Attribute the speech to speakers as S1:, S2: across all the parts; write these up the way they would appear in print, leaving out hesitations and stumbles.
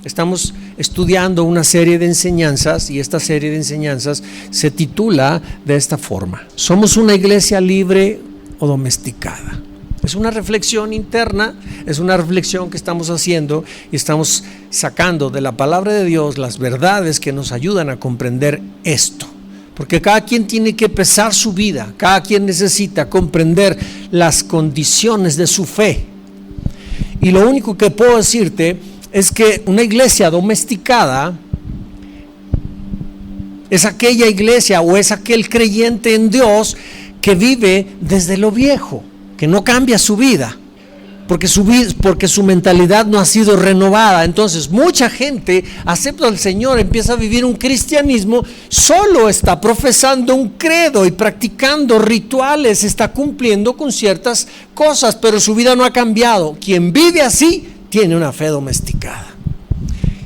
S1: Estamos estudiando una serie de enseñanzas y esta serie de enseñanzas se titula de esta forma: ¿somos una iglesia libre o domesticada? Es una reflexión interna, es una reflexión que estamos haciendo y estamos sacando de la palabra de Dios las verdades que nos ayudan a comprender esto. Porque cada quien tiene que pesar su vida, cada quien necesita comprender las condiciones de su fe. Y lo único que puedo decirte es que una iglesia domesticada es aquella iglesia o es aquel creyente en Dios que vive desde lo viejo, que no cambia su vida, porque su mentalidad no ha sido renovada. Entonces mucha gente acepta al Señor, empieza a vivir un cristianismo, solo está profesando un credo y practicando rituales, está cumpliendo con ciertas cosas, pero su vida no ha cambiado. Quien vive así tiene una fe domesticada.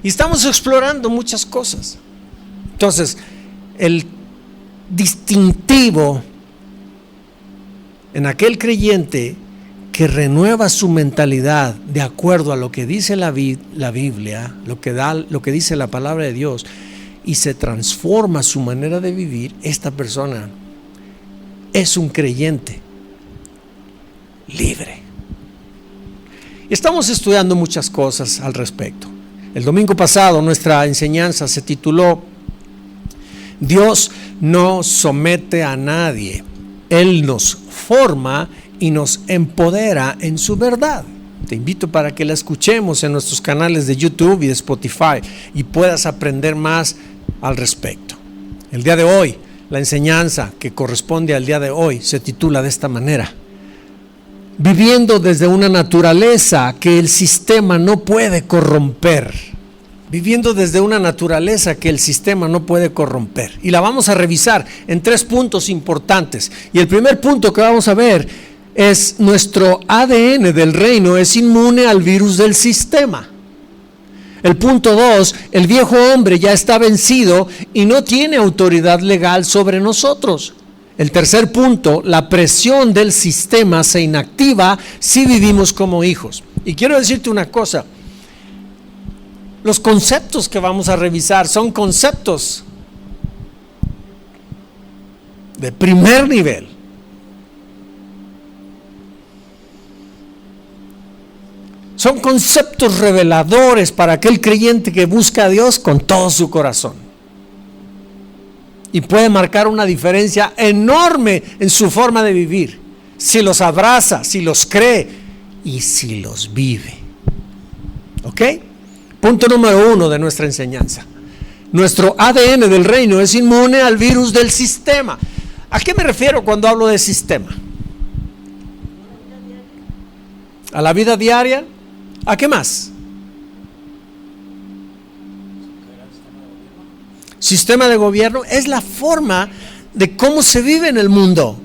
S1: Y estamos explorando muchas cosas. Entonces, el distintivo en aquel creyente que renueva su mentalidad de acuerdo a lo que dice la Biblia, lo que dice la palabra de Dios, y se transforma su manera de vivir, esta persona es un creyente libre. Estamos estudiando muchas cosas al respecto. El domingo pasado nuestra enseñanza se tituló Dios no somete a nadie, Él nos forma y nos empodera en su verdad. Te invito para que la escuchemos en nuestros canales de YouTube y de Spotify y puedas aprender más al respecto. El día de hoy, la enseñanza que corresponde al día de hoy se titula de esta manera: viviendo desde una naturaleza que el sistema no puede corromper. Viviendo desde una naturaleza que el sistema no puede corromper. Y la vamos a revisar en 3 puntos importantes. Y el primer punto que vamos a ver es: nuestro ADN del reino es inmune al virus del sistema. El punto 2, el viejo hombre ya está vencido y no tiene autoridad legal sobre nosotros. El tercer punto, la presión del sistema se inactiva si vivimos como hijos. Y quiero decirte una cosa: los conceptos que vamos a revisar son conceptos de primer nivel. Son conceptos reveladores para aquel creyente que busca a Dios con todo su corazón. Y puede marcar una diferencia enorme en su forma de vivir, si los abraza, si los cree y si los vive. ¿Ok? Punto número 1 de nuestra enseñanza: nuestro ADN del reino es inmune al virus del sistema. ¿A qué me refiero cuando hablo de sistema? ¿A la vida diaria? ¿A qué más? Sistema de gobierno es la forma de cómo se vive en el mundo.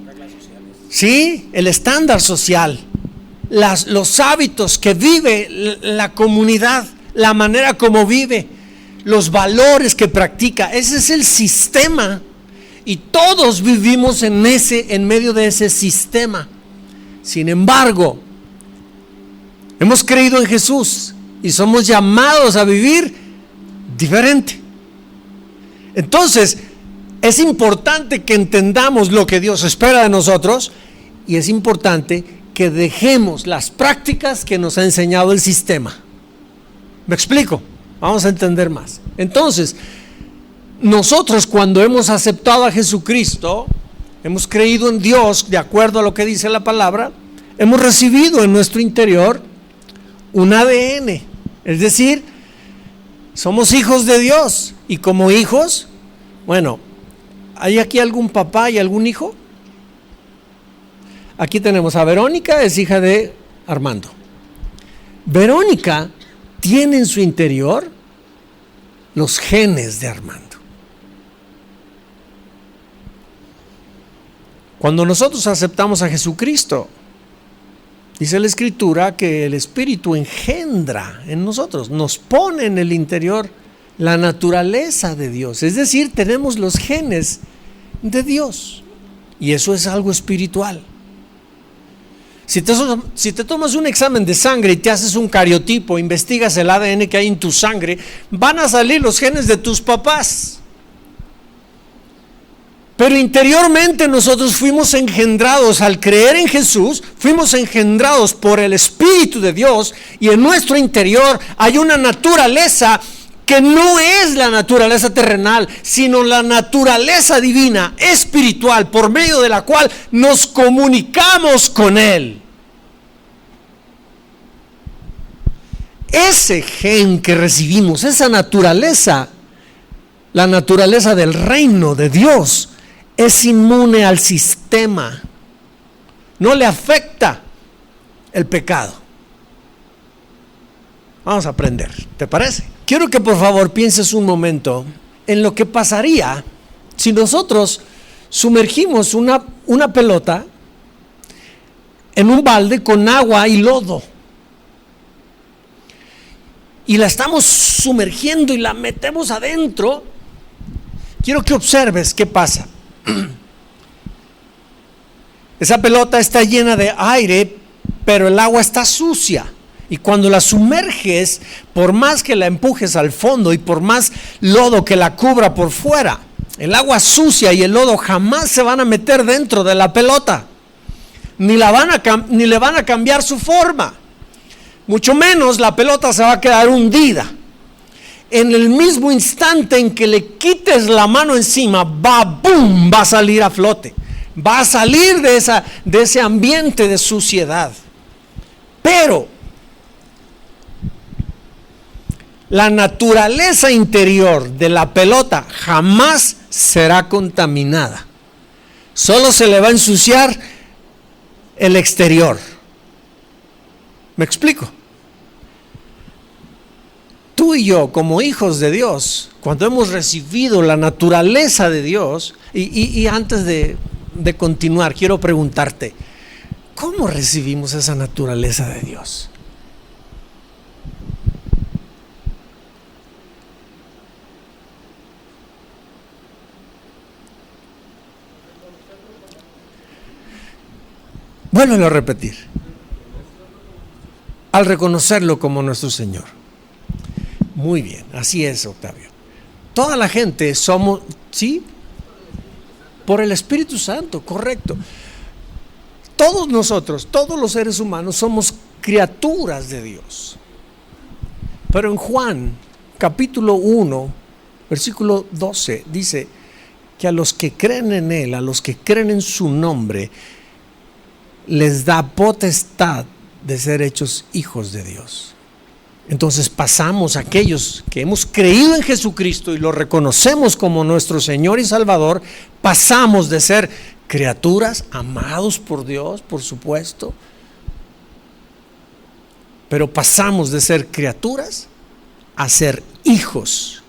S1: ¿Sí? El estándar social, los hábitos que vive la comunidad, la manera como vive, los valores que practica. Ese es el sistema. Y todos vivimos en medio de ese sistema. Sin embargo, hemos creído en Jesús y somos llamados a vivir diferente. Entonces, es importante que entendamos lo que Dios espera de nosotros y es importante que dejemos las prácticas que nos ha enseñado el sistema. ¿Me explico? Vamos a entender más. Entonces, nosotros cuando hemos aceptado a Jesucristo, hemos creído en Dios de acuerdo a lo que dice la palabra, hemos recibido en nuestro interior un ADN, es decir, somos hijos de Dios. Y como hijos, bueno, ¿hay aquí algún papá y algún hijo? Aquí tenemos a Verónica, es hija de Armando. Verónica tiene en su interior los genes de Armando. Cuando nosotros aceptamos a Jesucristo, dice la Escritura que el Espíritu engendra en nosotros, nos pone en el interior la naturaleza de Dios. Es decir, tenemos los genes de Dios. Y eso es algo espiritual. Si te tomas un examen de sangre y te haces un cariotipo, investigas el ADN que hay en tu sangre, van a salir los genes de tus papás. Pero interiormente nosotros fuimos engendrados, al creer en Jesús, fuimos engendrados por el Espíritu de Dios, y en nuestro interior hay una naturaleza que no es la naturaleza terrenal, sino la naturaleza divina, espiritual, por medio de la cual nos comunicamos con Él. Ese gen que recibimos, esa naturaleza, la naturaleza del reino de Dios, es inmune al sistema, no le afecta el pecado. Vamos a aprender, ¿te parece? Quiero que por favor pienses un momento en lo que pasaría si nosotros sumergimos una pelota en un balde con agua y lodo, y la estamos sumergiendo y la metemos adentro. Quiero que observes qué pasa. Esa pelota está llena de aire, pero el agua está sucia. Y cuando la sumerges, por más que la empujes al fondo y por más lodo que la cubra por fuera, el agua sucia y el lodo jamás se van a meter dentro de la pelota, ni le van a cambiar su forma. Mucho menos la pelota se va a quedar hundida. En el mismo instante en que le quites la mano encima, va a salir a flote. Va a salir de ese ambiente de suciedad. Pero la naturaleza interior de la pelota jamás será contaminada. Solo se le va a ensuciar el exterior. ¿Me explico? Tú y yo, como hijos de Dios, cuando hemos recibido la naturaleza de Dios, y antes de continuar, quiero preguntarte, ¿cómo recibimos esa naturaleza de Dios? Vuélvelo a repetir. Al reconocerlo como nuestro Señor. Muy bien, así es, Octavio. Toda la gente somos, ¿sí? Por el Espíritu Santo, correcto. Todos nosotros, todos los seres humanos somos criaturas de Dios. Pero en Juan, capítulo 1, versículo 12, dice que a los que creen en Él, a los que creen en su nombre, les da potestad de ser hechos hijos de Dios. Entonces pasamos, aquellos que hemos creído en Jesucristo y lo reconocemos como nuestro Señor y Salvador, pasamos de ser criaturas amados por Dios, por supuesto, pero pasamos de ser criaturas a ser hijos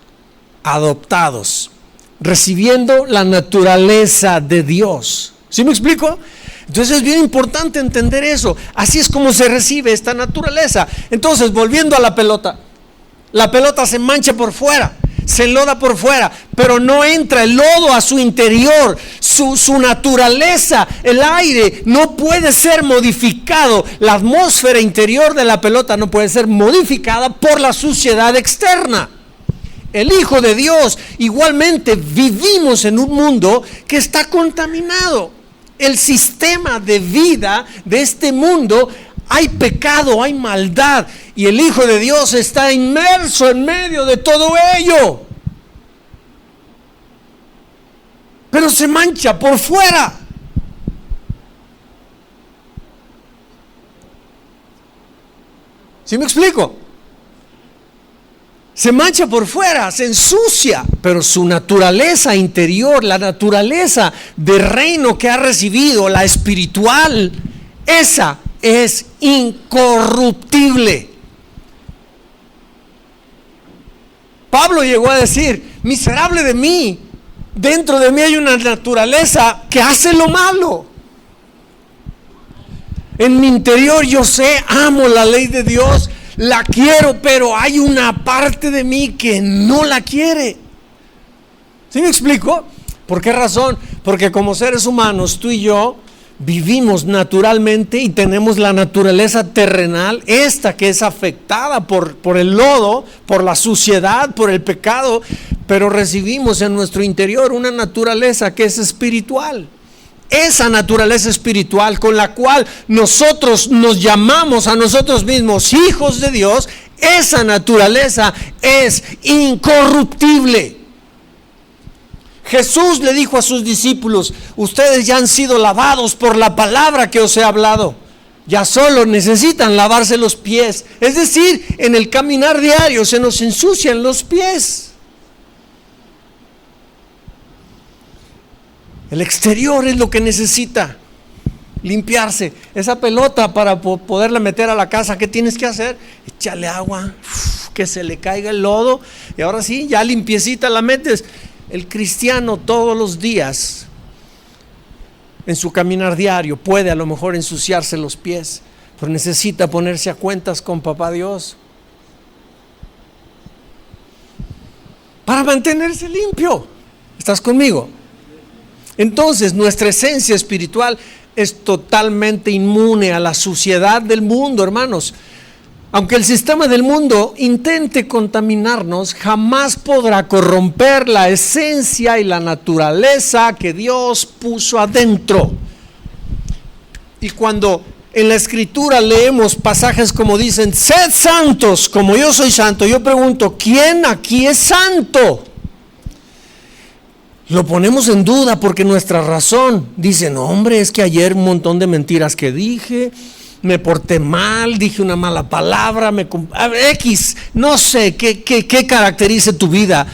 S1: adoptados, recibiendo la naturaleza de Dios. ¿Sí me explico? Entonces es bien importante entender eso. Así es como se recibe esta naturaleza. Entonces, volviendo a la pelota se mancha por fuera, se enloda por fuera, pero no entra el lodo a su interior. Su naturaleza, el aire, no puede ser modificado. La atmósfera interior de la pelota no puede ser modificada por la suciedad externa. El Hijo de Dios, igualmente vivimos en un mundo que está contaminado. El sistema de vida de este mundo, hay pecado, hay maldad, y el Hijo de Dios está inmerso en medio de todo ello. Pero se mancha por fuera. ¿Sí me explico? Se mancha por fuera, se ensucia, pero su naturaleza interior, la naturaleza de reino que ha recibido, la espiritual, esa es incorruptible. Pablo llegó a decir: miserable de mí, dentro de mí hay una naturaleza que hace lo malo. En mi interior yo sé, amo la ley de Dios, la quiero, pero hay una parte de mí que no la quiere. ¿Sí me explico? ¿Por qué razón? Porque como seres humanos, tú y yo vivimos naturalmente y tenemos la naturaleza terrenal, esta que es afectada por el lodo, por la suciedad, por el pecado, pero recibimos en nuestro interior una naturaleza que es espiritual. Esa naturaleza espiritual con la cual nosotros nos llamamos a nosotros mismos hijos de Dios, esa naturaleza es incorruptible. Jesús le dijo a sus discípulos: ustedes ya han sido lavados por la palabra que os he hablado, ya solo necesitan lavarse los pies. Es decir, en el caminar diario se nos ensucian los pies. El exterior es lo que necesita limpiarse. Esa pelota, para poderla meter a la casa, ¿qué tienes que hacer? Échale agua, que se le caiga el lodo, y ahora sí, ya limpiecita la metes. El cristiano todos los días, en su caminar diario, puede a lo mejor ensuciarse los pies, pero necesita ponerse a cuentas con Papá Dios para mantenerse limpio. ¿Estás conmigo? Entonces, nuestra esencia espiritual es totalmente inmune a la suciedad del mundo, hermanos. Aunque el sistema del mundo intente contaminarnos, jamás podrá corromper la esencia y la naturaleza que Dios puso adentro. Y cuando en la Escritura leemos pasajes como dicen: sed santos como yo soy santo, yo pregunto: ¿quién aquí es santo? Lo ponemos en duda porque nuestra razón dice: no, hombre, es que ayer un montón de mentiras que dije, me porté mal, dije una mala palabra, X, no sé qué caracterice tu vida,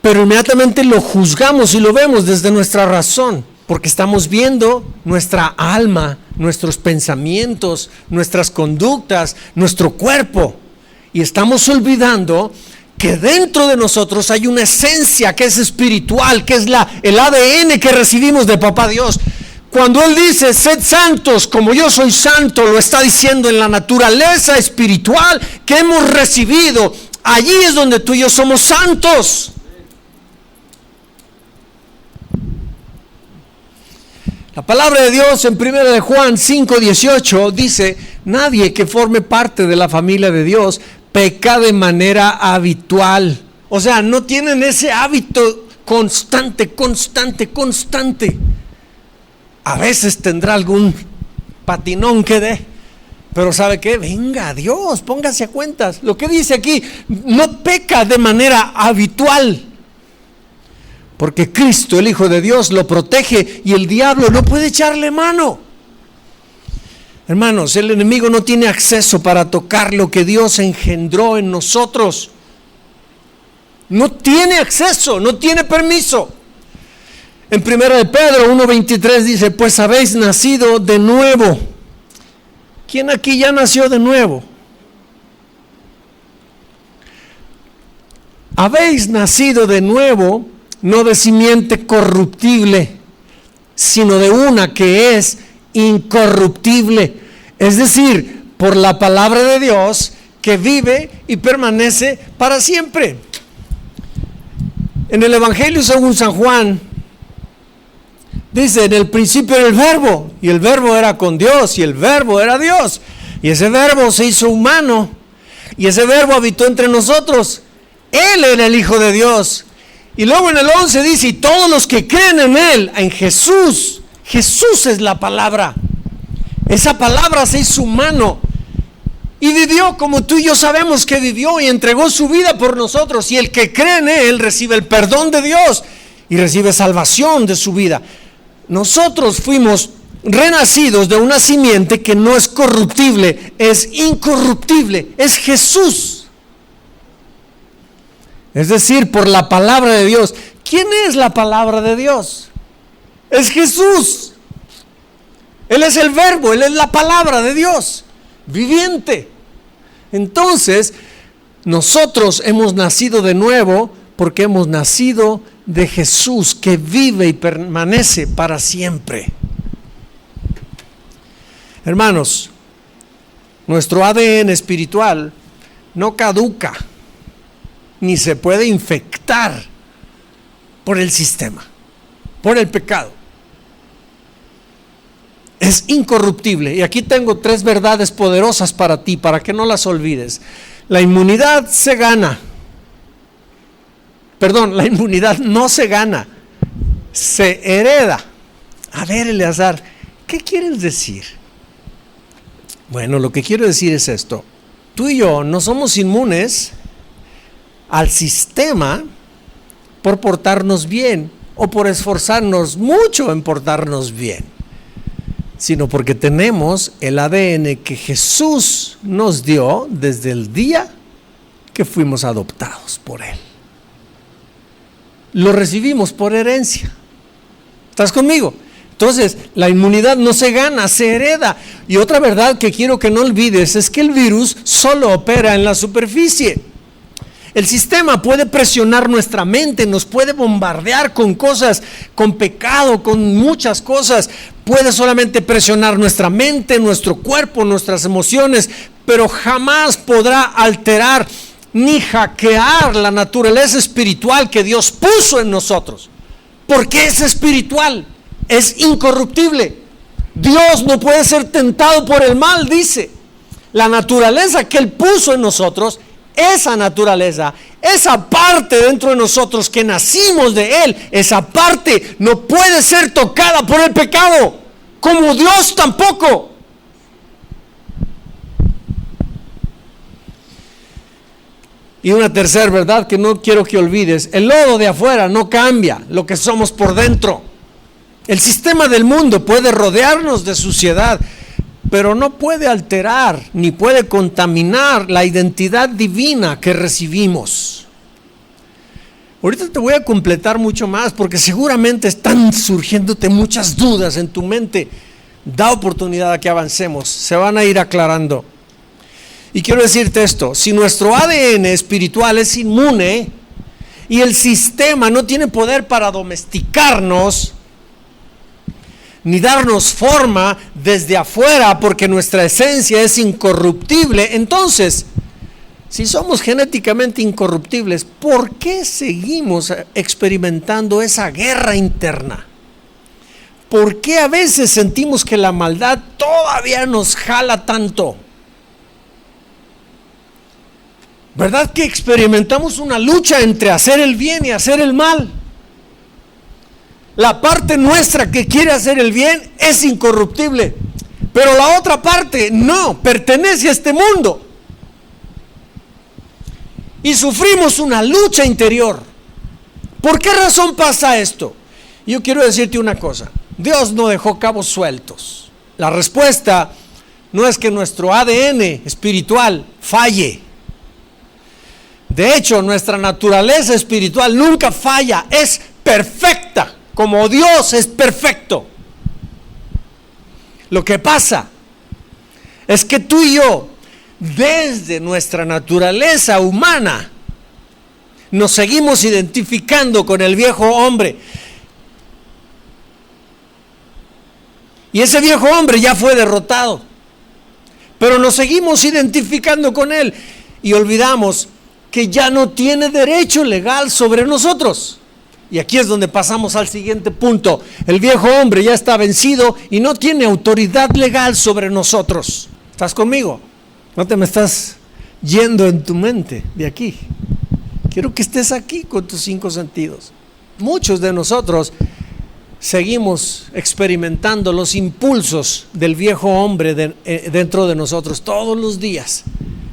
S1: pero inmediatamente lo juzgamos y lo vemos desde nuestra razón, porque estamos viendo nuestra alma, nuestros pensamientos, nuestras conductas, nuestro cuerpo, y estamos olvidando que dentro de nosotros hay una esencia que es espiritual, que es el ADN que recibimos de Papá Dios. Cuando Él dice: sed santos como yo soy santo, lo está diciendo en la naturaleza espiritual que hemos recibido. Allí es donde tú y yo somos santos. La palabra de Dios en 1 de Juan 5:18 dice: nadie que forme parte de la familia de Dios peca de manera habitual. O sea, no tienen ese hábito constante. A veces tendrá algún patinón que dé, pero ¿sabe qué? Venga, Dios, póngase a cuentas. Lo que dice aquí: no peca de manera habitual, porque Cristo, el Hijo de Dios, lo protege y el diablo no puede echarle mano. Hermanos, el enemigo no tiene acceso para tocar lo que Dios engendró en nosotros. No tiene acceso, no tiene permiso. En 1 de Pedro 1:23 dice: pues habéis nacido de nuevo. ¿Quién aquí ya nació de nuevo? Habéis nacido de nuevo, no de simiente corruptible, sino de una que es incorruptible, es decir, por la palabra de Dios que vive y permanece para siempre. En el Evangelio según San Juan dice: en el principio era el Verbo, y el Verbo era con Dios, y el Verbo era Dios, y ese Verbo se hizo humano, y ese Verbo habitó entre nosotros. Él era el Hijo de Dios. Y luego en el 11 dice: y todos los que creen en Él, en Jesús es la palabra. Esa palabra se hizo humano y vivió como tú y yo sabemos que vivió, y entregó su vida por nosotros. Y el que cree en Él recibe el perdón de Dios y recibe salvación de su vida. Nosotros fuimos renacidos de una simiente que no es corruptible, es incorruptible, es Jesús. Es decir, por la palabra de Dios. ¿Quién es la palabra de Dios? Es Jesús. Él es el Verbo, Él es la palabra de Dios, viviente. Entonces, nosotros hemos nacido de nuevo porque hemos nacido de Jesús, que vive y permanece para siempre. Hermanos, nuestro ADN espiritual no caduca, ni se puede infectar por el sistema, por el pecado. es incorruptible. Y aquí tengo 3 verdades poderosas para ti, para que no las olvides. La inmunidad se gana. Perdón, la inmunidad no se gana, se hereda. A ver, Eleazar, ¿qué quieres decir? Bueno, lo que quiero decir es esto. Tú y yo no somos inmunes al sistema por portarnos bien o por esforzarnos mucho en portarnos bien, sino porque tenemos el ADN que Jesús nos dio desde el día que fuimos adoptados por Él. Lo recibimos por herencia. ¿Estás conmigo? Entonces, la inmunidad no se gana, se hereda. Y otra verdad que quiero que no olvides es que el virus solo opera en la superficie. El sistema puede presionar nuestra mente, nos puede bombardear con cosas, con pecado, con muchas cosas. Puede solamente presionar nuestra mente, nuestro cuerpo, nuestras emociones, pero jamás podrá alterar ni hackear la naturaleza espiritual que Dios puso en nosotros. Porque es espiritual, es incorruptible. Dios no puede ser tentado por el mal, dice. La naturaleza que Él puso en nosotros, esa naturaleza, esa parte dentro de nosotros que nacimos de Él, esa parte no puede ser tocada por el pecado, como Dios tampoco. Y una tercera verdad que no quiero que olvides: el lodo de afuera no cambia lo que somos por dentro. El sistema del mundo puede rodearnos de suciedad, pero no puede alterar ni puede contaminar la identidad divina que recibimos. Ahorita te voy a completar mucho más, porque seguramente están surgiéndote muchas dudas en tu mente. Da oportunidad a que avancemos, se van a ir aclarando. Y quiero decirte esto: si nuestro ADN espiritual es inmune y el sistema no tiene poder para domesticarnos ni darnos forma desde afuera, porque nuestra esencia es incorruptible, entonces, si somos genéticamente incorruptibles, ¿por qué seguimos experimentando esa guerra interna? ¿Por qué a veces sentimos que la maldad todavía nos jala tanto? ¿Verdad que experimentamos una lucha entre hacer el bien y hacer el mal? La parte nuestra que quiere hacer el bien es incorruptible, pero la otra parte no, pertenece a este mundo. Y sufrimos una lucha interior. ¿Por qué razón pasa esto? Yo quiero decirte una cosa: Dios no dejó cabos sueltos. La respuesta no es que nuestro ADN espiritual falle. De hecho, nuestra naturaleza espiritual nunca falla, es perfecta, como Dios es perfecto. Lo que pasa es que tú y yo, desde nuestra naturaleza humana, nos seguimos identificando con el viejo hombre. Y ese viejo hombre ya fue derrotado, pero nos seguimos identificando con él y olvidamos que ya no tiene derecho legal sobre nosotros. Y aquí es donde pasamos al siguiente punto: el viejo hombre ya está vencido y no tiene autoridad legal sobre nosotros. ¿Estás conmigo? No te me estás yendo en tu mente de aquí. Quiero que estés aquí con tus 5 sentidos. Muchos de nosotros seguimos experimentando los impulsos del viejo hombre dentro de nosotros todos los días.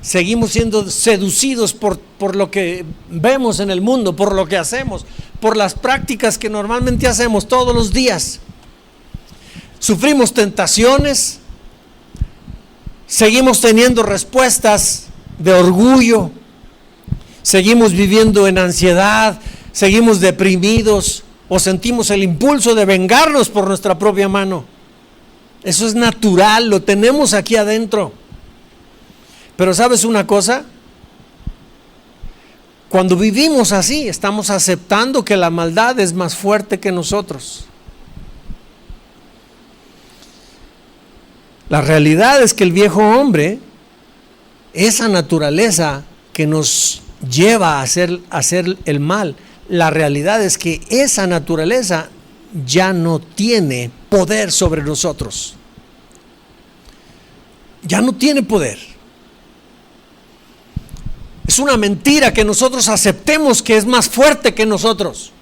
S1: Seguimos siendo seducidos por lo que vemos en el mundo, por lo que hacemos, por las prácticas que normalmente hacemos todos los días. Sufrimos tentaciones, seguimos teniendo respuestas de orgullo, seguimos viviendo en ansiedad, seguimos deprimidos o sentimos el impulso de vengarnos por nuestra propia mano. Eso es natural, lo tenemos aquí adentro. Pero ¿sabes una cosa? Cuando vivimos así, estamos aceptando que la maldad es más fuerte que nosotros. La realidad es que el viejo hombre, esa naturaleza que nos lleva a hacer el mal, la realidad es que esa naturaleza ya no tiene poder sobre nosotros. ya no tiene poder. Es una mentira que nosotros aceptemos que es más fuerte que nosotros.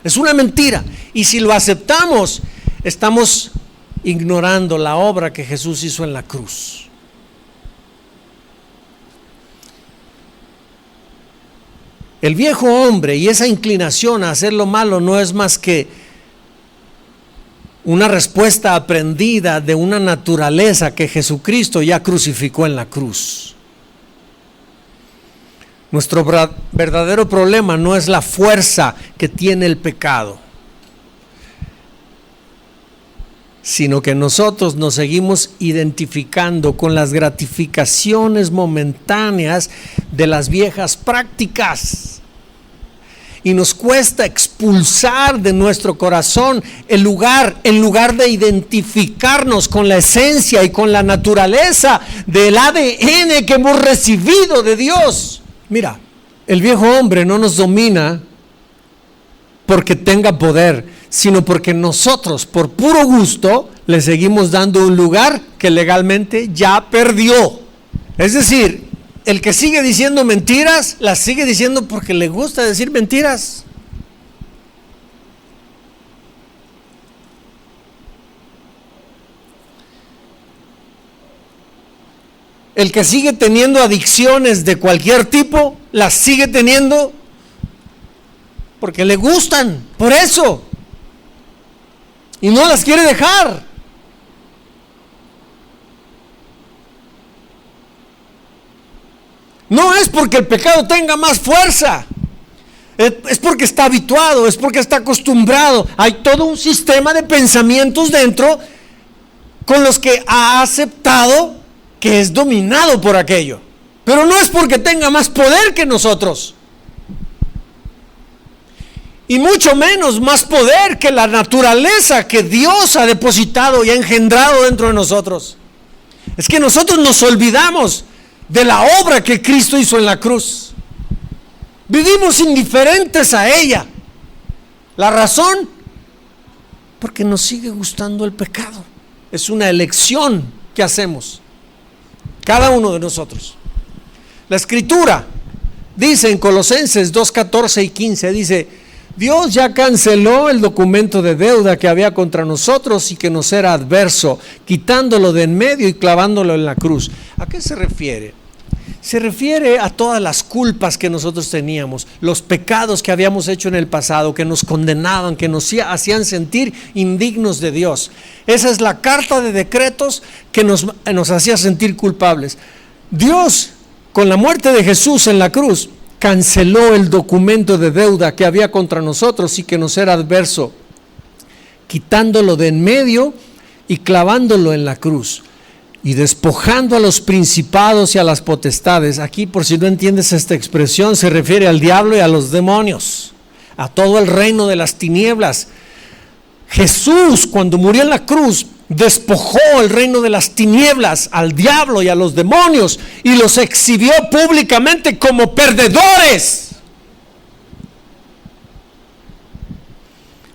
S1: Es una mentira. Y si lo aceptamos, estamos ignorando la obra que Jesús hizo en la cruz. El viejo hombre y esa inclinación a hacer lo malo no es más que una respuesta aprendida de una naturaleza que Jesucristo ya crucificó en la cruz. Nuestro verdadero problema no es la fuerza que tiene el pecado, sino que nosotros nos seguimos identificando con las gratificaciones momentáneas de las viejas prácticas. Y nos cuesta expulsar de nuestro corazón en lugar de identificarnos con la esencia y con la naturaleza del ADN que hemos recibido de Dios. Mira, el viejo hombre no nos domina porque tenga poder, sino porque nosotros, por puro gusto, le seguimos dando un lugar que legalmente ya perdió. Es decir, el que sigue diciendo mentiras, las sigue diciendo porque le gusta decir mentiras. El que sigue teniendo adicciones de cualquier tipo, las sigue teniendo porque le gustan, por eso. Y no las quiere dejar. No es porque el pecado tenga más fuerza, es porque está habituado, es porque está acostumbrado. Hay todo un sistema de pensamientos dentro con los que ha aceptado que es dominado por aquello. Pero no es porque tenga más poder que nosotros. Y mucho menos más poder que la naturaleza que Dios ha depositado y ha engendrado dentro de nosotros. Es que nosotros nos olvidamos de la obra que Cristo hizo en la cruz. Vivimos indiferentes a ella. ¿La razón? Porque nos sigue gustando el pecado. Es una elección que hacemos, cada uno de nosotros. La Escritura dice en Colosenses 2:14 y 15, dice: Dios ya canceló el documento de deuda que había contra nosotros y que nos era adverso, quitándolo de en medio y clavándolo en la cruz. ¿A qué se refiere? Se refiere a todas las culpas que nosotros teníamos, los pecados que habíamos hecho en el pasado, que nos condenaban, que nos hacían sentir indignos de Dios. Esa es la carta de decretos que nos hacía sentir culpables. Dios, con la muerte de Jesús en la cruz, canceló el documento de deuda que había contra nosotros y que nos era adverso, quitándolo de en medio y clavándolo en la cruz. Y despojando a los principados y a las potestades. Aquí, por si no entiendes esta expresión, se refiere al diablo y a los demonios, a todo el reino de las tinieblas. Jesús, cuando murió en la cruz, despojó el reino de las tinieblas al diablo y a los demonios y los exhibió públicamente como perdedores.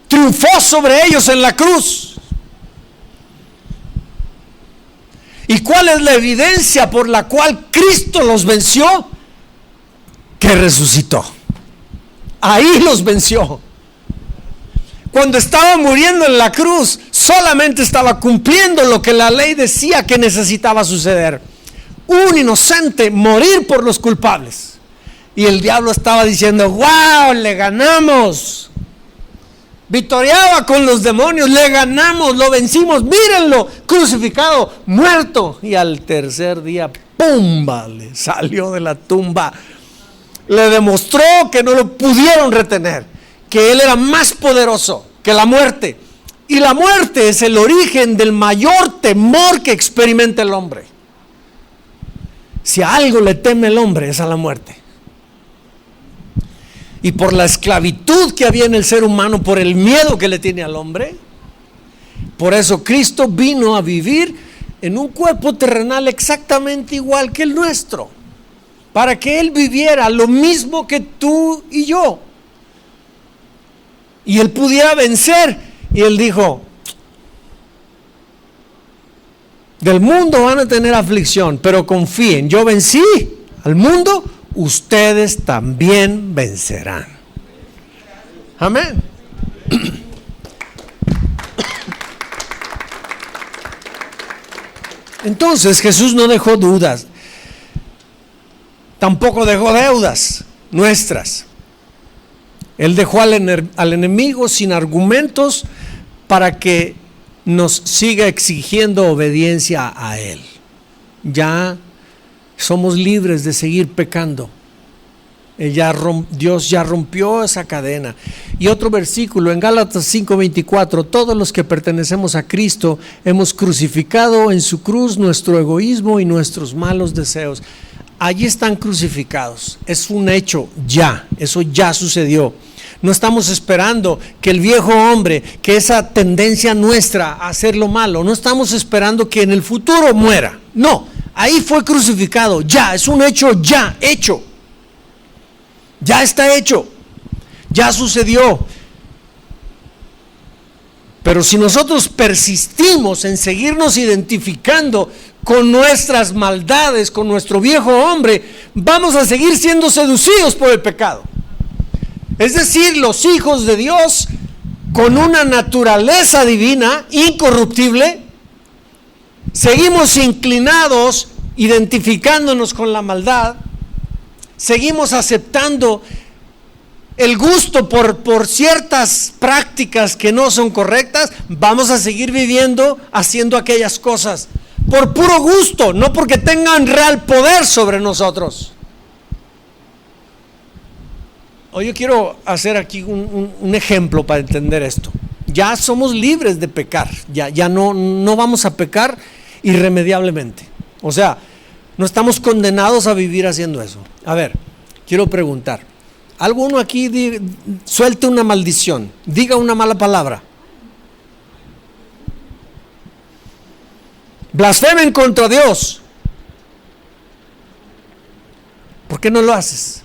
S1: Triunfó sobre ellos en la cruz. ¿Y cuál es la evidencia por la cual Cristo los venció? Que resucitó. Ahí los venció. Cuando estaba muriendo en la cruz, solamente estaba cumpliendo lo que la ley decía que necesitaba suceder. Un inocente morir por los culpables. Y el diablo estaba diciendo: ¡wow! ¡Le ganamos! Victoriaba con los demonios, le ganamos, lo vencimos, mírenlo, crucificado, muerto. Y al tercer día, ¡pumba!, le salió de la tumba. Le demostró que no lo pudieron retener, que él era más poderoso que la muerte. Y la muerte es el origen del mayor temor que experimenta el hombre. Si a algo le teme el hombre, es a la muerte. Y por la esclavitud que había en el ser humano, por el miedo que le tiene al hombre, por eso Cristo vino a vivir en un cuerpo terrenal exactamente igual que el nuestro, para que Él viviera lo mismo que tú y yo, y Él pudiera vencer. Y Él dijo: Del mundo van a tener aflicción, pero confíen, yo vencí al mundo, ustedes también vencerán. Amén. Entonces Jesús no dejó dudas, tampoco dejó deudas nuestras. Él dejó al enemigo sin argumentos para que nos siga exigiendo obediencia a Él. Ya somos libres de seguir pecando. Dios ya rompió esa cadena. Y otro versículo en Gálatas 5:24: todos los que pertenecemos a Cristo hemos crucificado en su cruz nuestro egoísmo y nuestros malos deseos. Allí están crucificados, es un hecho ya, eso ya sucedió. No estamos esperando que el viejo hombre, que esa tendencia nuestra a hacer lo malo, no estamos esperando que en el futuro muera. No, ahí fue crucificado, ya, es un hecho ya hecho. Ya está hecho, ya sucedió. Pero si nosotros persistimos en seguirnos identificando con nuestras maldades, con nuestro viejo hombre, vamos a seguir siendo seducidos por el pecado. Es decir, los hijos de Dios con una naturaleza divina, incorruptible, seguimos inclinados, identificándonos con la maldad, seguimos aceptando el gusto por ciertas prácticas que no son correctas, vamos a seguir viviendo haciendo aquellas cosas por puro gusto, no porque tengan real poder sobre nosotros. Hoy yo quiero hacer aquí un ejemplo para entender esto. Ya somos libres de pecar, ya no vamos a pecar irremediablemente. O sea, no estamos condenados a vivir haciendo eso. A ver, quiero preguntar, ¿alguno aquí suelte una maldición, diga una mala palabra, blasfemen contra Dios? ¿Por qué no lo haces?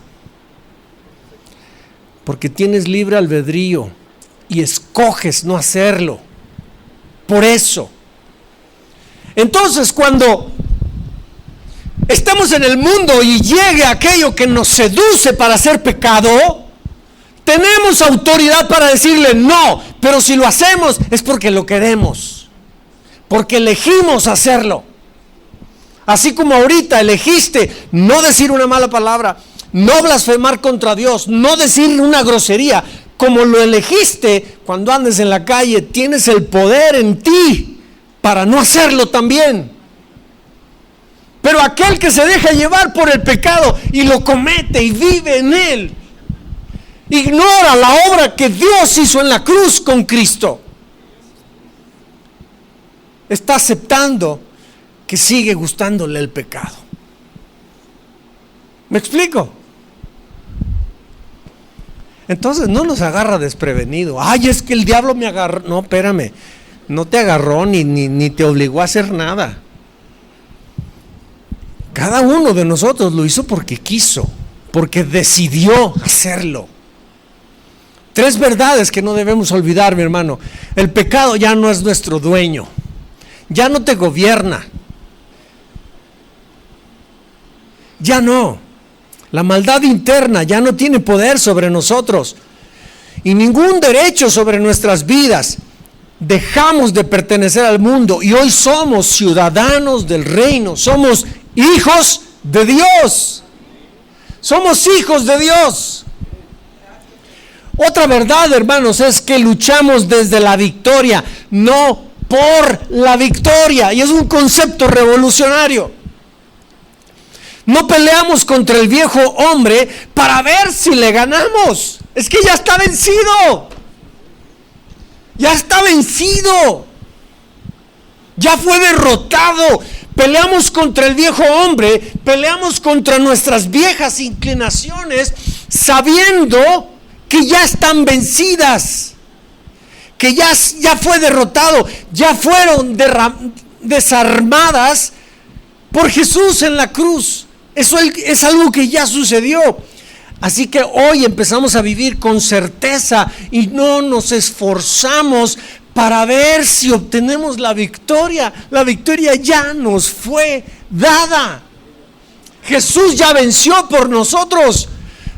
S1: Porque tienes libre albedrío y escoges no hacerlo. Por eso. Entonces, cuando estamos en el mundo y llegue aquello que nos seduce para hacer pecado, tenemos autoridad para decirle no, pero si lo hacemos es porque lo queremos, porque elegimos hacerlo. Así como ahorita elegiste no decir una mala palabra, no blasfemar contra Dios, no decir una grosería, como lo elegiste cuando andes en la calle, tienes el poder en ti para no hacerlo también. Pero aquel que se deja llevar por el pecado y lo comete y vive en él, ignora la obra que Dios hizo en la cruz con Cristo. Está aceptando que sigue gustándole el pecado. ¿Me explico? Entonces no nos agarra desprevenido. Ay, es que el diablo me agarró. No, espérame, no te agarró ni te obligó a hacer nada. Cada uno de nosotros lo hizo porque quiso, porque decidió hacerlo. 3 verdades que no debemos olvidar, mi hermano. El pecado ya no es nuestro dueño, ya no te gobierna, ya no. La maldad interna ya no tiene poder sobre nosotros y ningún derecho sobre nuestras vidas. Dejamos de pertenecer al mundo y hoy somos ciudadanos del reino, somos hijos de Dios. Somos hijos de Dios. Otra verdad, hermanos, es que luchamos desde la victoria, no por la victoria. Y es un concepto revolucionario. No peleamos contra el viejo hombre para ver si le ganamos. Es que ya está vencido. Ya está vencido. Ya fue derrotado. Peleamos contra el viejo hombre, peleamos contra nuestras viejas inclinaciones, sabiendo que ya están vencidas, que ya fue derrotado, ya fueron desarmadas por Jesús en la cruz. Eso es algo que ya sucedió. Así que hoy empezamos a vivir con certeza y no nos esforzamos para ver si obtenemos la victoria. La victoria ya nos fue dada. Jesús ya venció por nosotros.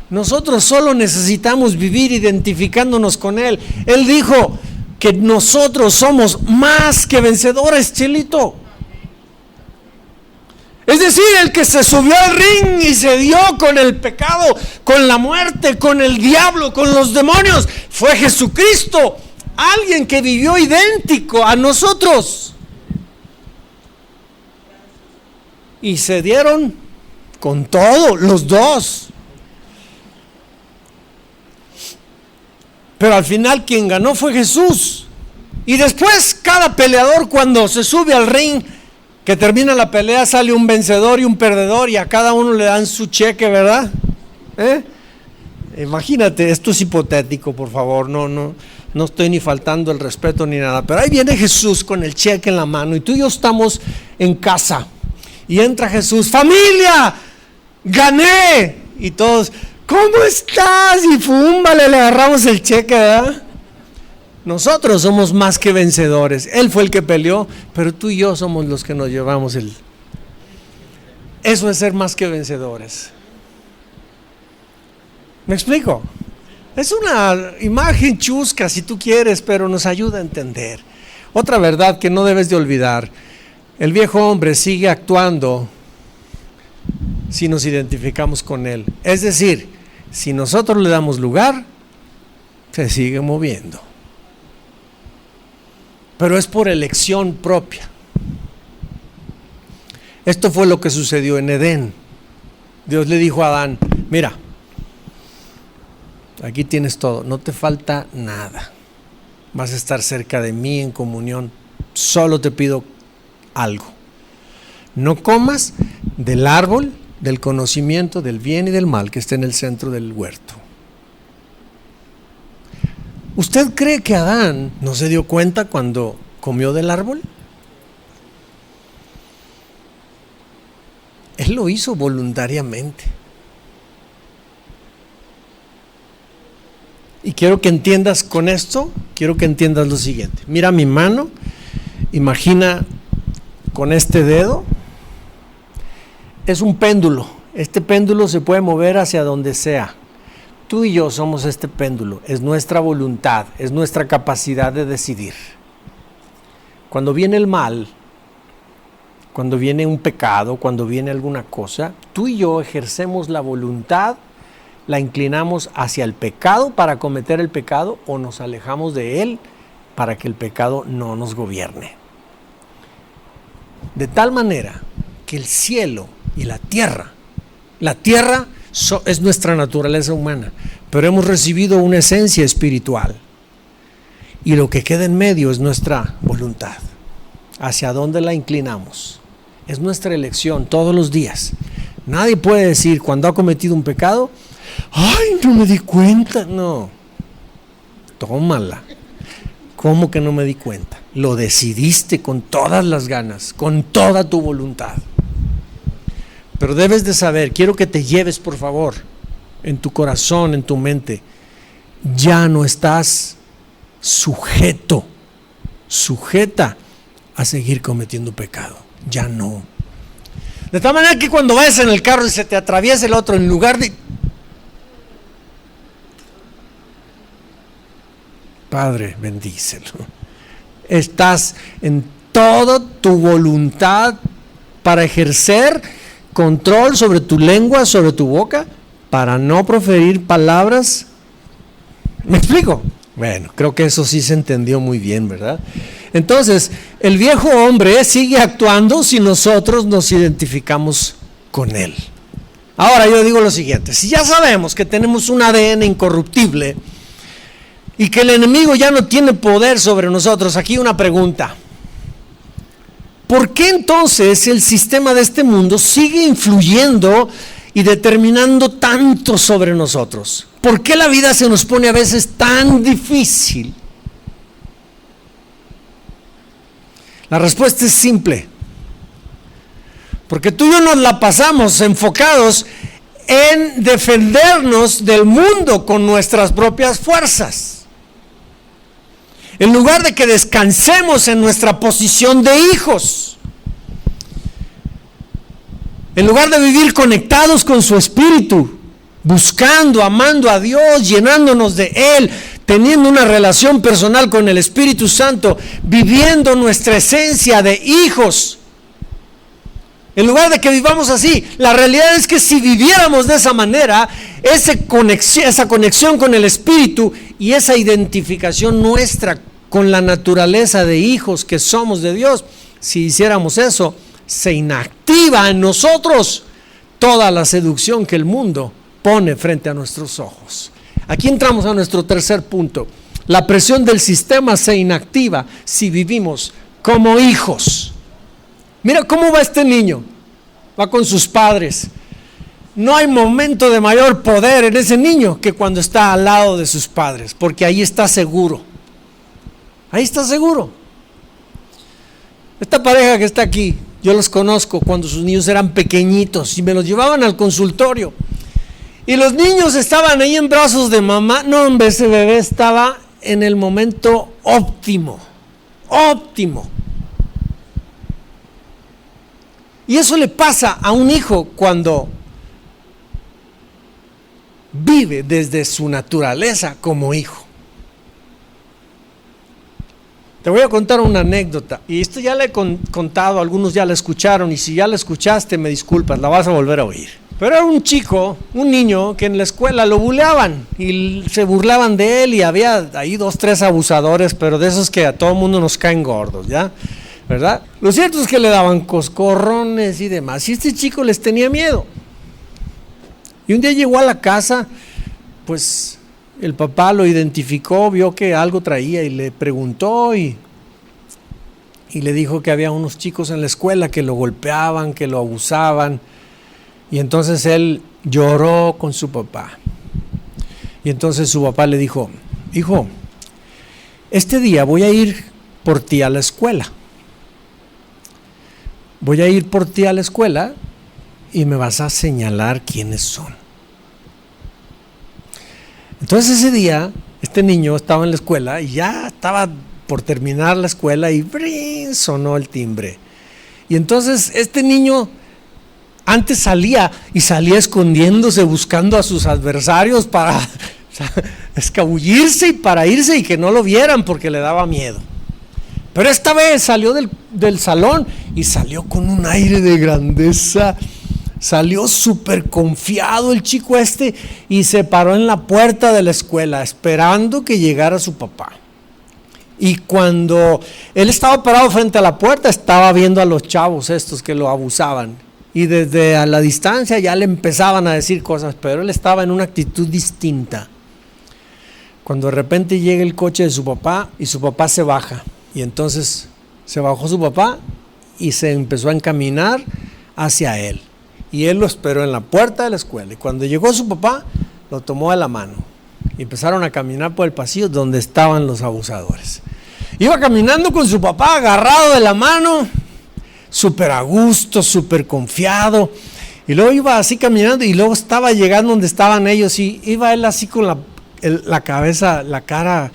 S1: Nosotros solo necesitamos vivir identificándonos con Él. Él dijo que nosotros somos más que vencedores, Chelito. Es decir, el que se subió al ring y se dio con el pecado, con la muerte, con el diablo, con los demonios, fue Jesucristo. Alguien que vivió idéntico a nosotros. Y se dieron con todo, los dos. Pero al final quien ganó fue Jesús. Y después cada peleador, cuando se sube al ring, que termina la pelea, sale un vencedor y un perdedor, y a cada uno le dan su cheque, ¿verdad? Imagínate, esto es hipotético, por favor, no estoy ni faltando el respeto ni nada, pero ahí viene Jesús con el cheque en la mano, y tú y yo estamos en casa, y entra Jesús: familia, gané, y todos: ¿cómo estás? Y fúmbale, le agarramos el cheque, ¿verdad? Nosotros somos más que vencedores. Él fue el que peleó, pero tú y yo somos los que nos llevamos el... Eso es ser más que vencedores. ¿Me explico? Es una imagen chusca si tú quieres, pero nos ayuda a entender. Otra verdad que no debes de olvidar: el viejo hombre sigue actuando si nos identificamos con él. Es decir, si nosotros le damos lugar, se sigue moviendo. Pero es por elección propia. Esto fue lo que sucedió en Edén. Dios le dijo a Adán: mira, aquí tienes todo, no te falta nada. Vas a estar cerca de mí en comunión. Solo te pido algo: no comas del árbol del conocimiento del bien y del mal que está en el centro del huerto. ¿Usted cree que Adán no se dio cuenta cuando comió del árbol? Él lo hizo voluntariamente. Y quiero que entiendas con esto, quiero que entiendas lo siguiente. Mira mi mano, imagina con este dedo, es un péndulo. Este péndulo se puede mover hacia donde sea. Tú y yo somos este péndulo, es nuestra voluntad, es nuestra capacidad de decidir. Cuando viene el mal, cuando viene un pecado, cuando viene alguna cosa, tú y yo ejercemos la voluntad, la inclinamos hacia el pecado para cometer el pecado, o nos alejamos de él para que el pecado no nos gobierne. De tal manera que el cielo y la tierra es nuestra naturaleza humana, pero hemos recibido una esencia espiritual, y lo que queda en medio es nuestra voluntad. ¿Hacia dónde la inclinamos? Es nuestra elección todos los días. Nadie puede decir cuando ha cometido un pecado: ¡ay, no me di cuenta! No, tómala. ¿Cómo que no me di cuenta? Lo decidiste con todas las ganas, con toda tu voluntad. Pero debes de saber, quiero que te lleves, por favor, en tu corazón, en tu mente, ya no estás sujeta a seguir cometiendo pecado. Ya no. De tal manera que cuando vayas en el carro y se te atraviesa el otro, en lugar de: Padre, bendícelo, estás en toda tu voluntad para ejercer control sobre tu lengua, sobre tu boca, para no proferir palabras. ¿Me explico? Bueno, creo que eso sí se entendió muy bien, ¿verdad? Entonces, el viejo hombre sigue actuando si nosotros nos identificamos con él. Ahora yo digo lo siguiente: si ya sabemos que tenemos un ADN incorruptible y que el enemigo ya no tiene poder sobre nosotros, aquí una pregunta: ¿por qué entonces el sistema de este mundo sigue influyendo y determinando tanto sobre nosotros? ¿Por qué la vida se nos pone a veces tan difícil? La respuesta es simple: porque tú y yo nos la pasamos enfocados en defendernos del mundo con nuestras propias fuerzas. En lugar de que descansemos en nuestra posición de hijos, en lugar de vivir conectados con su Espíritu, buscando, amando a Dios, llenándonos de Él, teniendo una relación personal con el Espíritu Santo, viviendo nuestra esencia de hijos. En lugar de que vivamos así, la realidad es que si viviéramos de esa manera, esa conexión con el Espíritu y esa identificación nuestra con la naturaleza de hijos que somos de Dios, si hiciéramos eso, se inactiva en nosotros toda la seducción que el mundo pone frente a nuestros ojos. Aquí entramos a nuestro tercer punto. La presión del sistema se inactiva si vivimos como hijos. Mira cómo va este niño. Va con sus padres. No hay momento de mayor poder en ese niño que cuando está al lado de sus padres, porque ahí está seguro. Ahí está seguro. Esta pareja que está aquí, yo los conozco cuando sus niños eran pequeñitos y me los llevaban al consultorio. Y los niños estaban ahí en brazos de mamá. No, hombre, ese bebé estaba en el momento óptimo. Óptimo. Y eso le pasa a un hijo cuando vive desde su naturaleza como hijo. Te voy a contar una anécdota. Y esto ya la he contado, algunos ya la escucharon. Y si ya la escuchaste, me disculpas, la vas a volver a oír. Pero era un chico, un niño, que en la escuela lo buleaban y se burlaban de él, y había ahí 2, 3 abusadores, pero de esos que a todo mundo nos caen gordos, ¿ya? ¿Verdad? Lo cierto es que le daban coscorrones y demás, y este chico les tenía miedo. Y un día llegó a la casa, pues el papá lo identificó, vio que algo traía y le preguntó y le dijo que había unos chicos en la escuela que lo golpeaban, que lo abusaban. Y entonces él lloró con su papá. Y entonces su papá le dijo: hijo, este día voy a ir por ti a la escuela. Voy a ir por ti a la escuela y me vas a señalar quiénes son. Entonces ese día, este niño estaba en la escuela y ya estaba por terminar la escuela y ¡brin! Sonó el timbre. Y entonces este niño antes salía escondiéndose, buscando a sus adversarios para escabullirse y para irse y que no lo vieran porque le daba miedo. Pero esta vez salió del salón y salió con un aire de grandeza. Salió súper confiado el chico este y se paró en la puerta de la escuela esperando que llegara su papá. Y cuando él estaba parado frente a la puerta, estaba viendo a los chavos estos que lo abusaban. Y desde a la distancia ya le empezaban a decir cosas, pero él estaba en una actitud distinta. Cuando de repente llega el coche de su papá y su papá se baja. Y entonces se bajó su papá y se empezó a encaminar hacia él. Y él lo esperó en la puerta de la escuela. Y cuando llegó su papá, lo tomó de la mano. Y empezaron a caminar por el pasillo donde estaban los abusadores. Iba caminando con su papá agarrado de la mano, súper a gusto, súper confiado, y luego iba así caminando y luego estaba llegando donde estaban ellos y iba él así con la cabeza, la cara,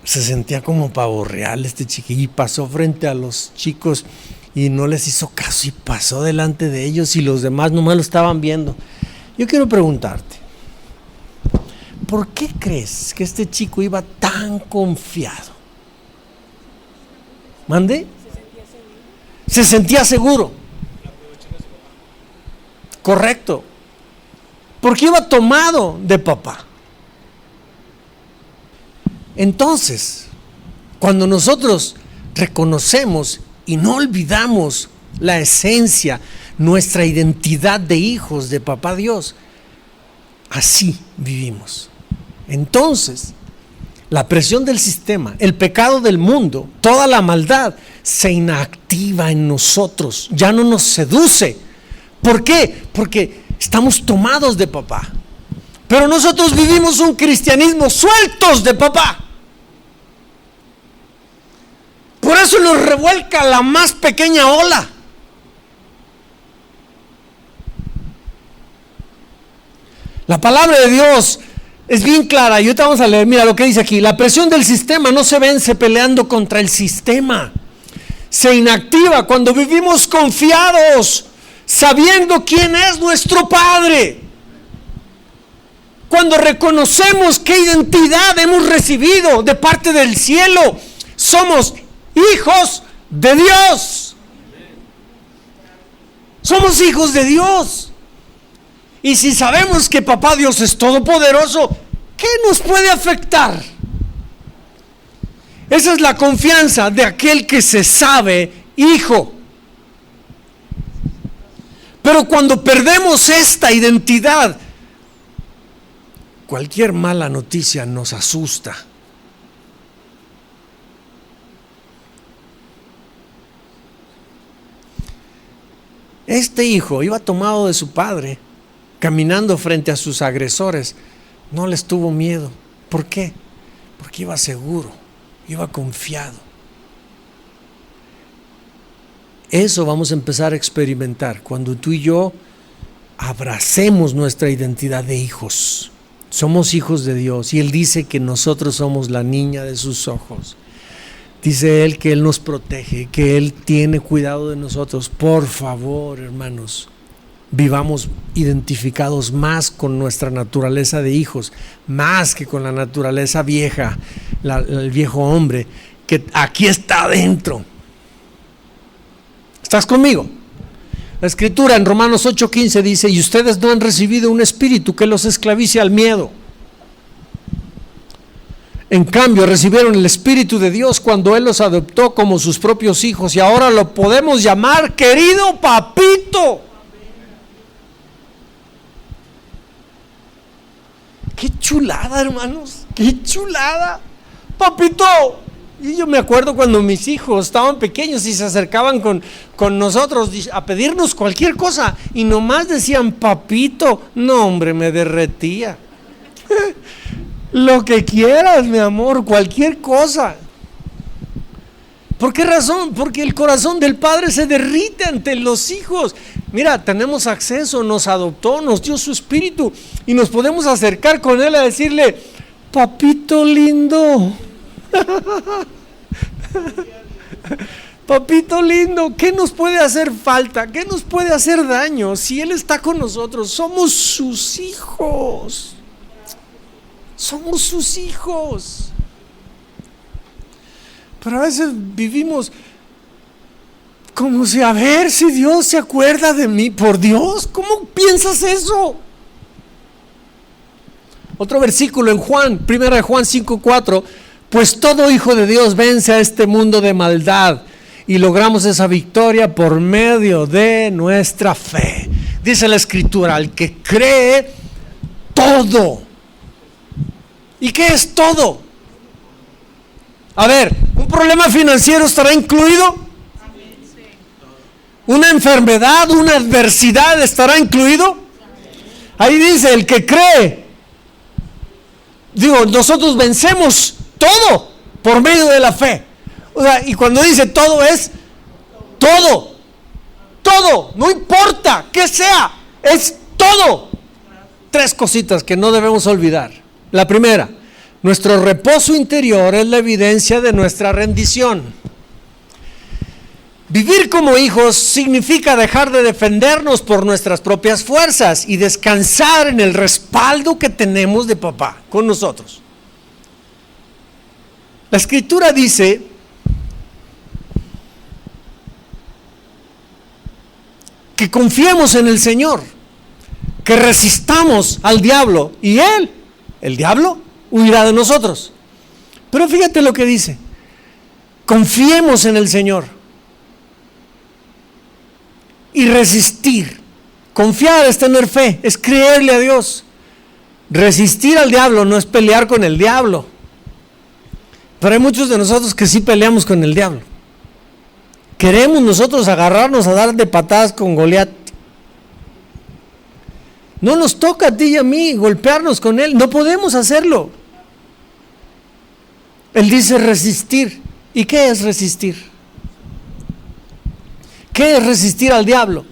S1: se sentía como pavo real este chiquillo, y pasó frente a los chicos y no les hizo caso y pasó delante de ellos y los demás nomás lo estaban viendo. Yo quiero preguntarte, ¿por qué crees que este chico iba tan confiado? ¿Mande? Se sentía seguro. Correcto. Porque iba tomado de papá. Entonces, cuando nosotros reconocemos y no olvidamos la esencia, nuestra identidad de hijos de papá Dios, así vivimos. Entonces, la presión del sistema, el pecado del mundo, toda la maldad se inactiva en nosotros, ya no nos seduce. ¿Por qué? Porque estamos tomados de papá. Pero nosotros vivimos un cristianismo sueltos de papá. Por eso nos revuelca la más pequeña ola. La palabra de Dios Es bien clara, y ahorita vamos a leer, mira lo que dice aquí: la presión del sistema no se vence peleando contra el sistema, se inactiva cuando vivimos confiados, sabiendo quién es nuestro Padre. Cuando reconocemos qué identidad hemos recibido de parte del cielo, somos hijos de Dios. Somos hijos de Dios. Y si sabemos que Papá Dios es todopoderoso, ¿qué nos puede afectar? Esa es la confianza de aquel que se sabe hijo. Pero cuando perdemos esta identidad, cualquier mala noticia nos asusta. Este hijo iba tomado de su padre, caminando frente a sus agresores. No les tuvo miedo. ¿Por qué? Porque iba seguro, iba confiado. Eso vamos a empezar a experimentar cuando tú y yo abracemos nuestra identidad de hijos. Somos hijos de Dios y Él dice que nosotros somos la niña de sus ojos. Dice Él que Él nos protege, que Él tiene cuidado de nosotros. Por favor, hermanos, vivamos identificados más con nuestra naturaleza de hijos, más que con la naturaleza vieja, el viejo hombre, que aquí está adentro. ¿Estás conmigo? La Escritura en Romanos 8:15 dice: y ustedes no han recibido un espíritu que los esclavice al miedo. En cambio, recibieron el Espíritu de Dios cuando Él los adoptó como sus propios hijos, y ahora lo podemos llamar querido papito. ¡Qué chulada, hermanos! ¡Qué chulada! ¡Papito! Y yo me acuerdo cuando mis hijos estaban pequeños y se acercaban con nosotros a pedirnos cualquier cosa y nomás decían papito. No, hombre, me derretía. Lo que quieras, mi amor, cualquier cosa. ¿Por qué razón? Porque el corazón del Padre se derrite ante los hijos. Mira, tenemos acceso, nos adoptó, nos dio su espíritu y nos podemos acercar con Él a decirle: papito lindo. Papito lindo, ¿qué nos puede hacer falta? ¿Qué nos puede hacer daño? Si Él está con nosotros, somos sus hijos. Somos sus hijos. Pero a veces vivimos como si, a ver si Dios se acuerda de mí. Por Dios, ¿cómo piensas eso? Otro versículo en Juan, 1 Juan 5:4: pues todo hijo de Dios vence a este mundo de maldad y logramos esa victoria por medio de nuestra fe. Dice la Escritura: al que cree, todo. ¿Y qué es todo? A ver, ¿un problema financiero estará incluido? ¿Una enfermedad, una adversidad estará incluido? Ahí dice: el que cree. Digo, nosotros vencemos todo por medio de la fe. O sea, y cuando dice todo, es todo. Todo, no importa qué sea, es todo. Tres cositas que no debemos olvidar. La primera: nuestro reposo interior es la evidencia de nuestra rendición. Vivir como hijos significa dejar de defendernos por nuestras propias fuerzas y descansar en el respaldo que tenemos de papá con nosotros. La Escritura dice que confiemos en el Señor, que resistamos al diablo y el diablo, huirá de nosotros. Pero fíjate lo que dice: confiemos en el Señor y resistir. Confiar es tener fe, es creerle a Dios. Resistir al diablo no es pelear con el diablo. Pero hay muchos de nosotros que sí peleamos con el diablo. Queremos nosotros agarrarnos a dar de patadas con Goliat. No nos toca a ti y a mí golpearnos con él, no podemos hacerlo. Él dice resistir. ¿Y qué es resistir? ¿Qué es resistir al diablo?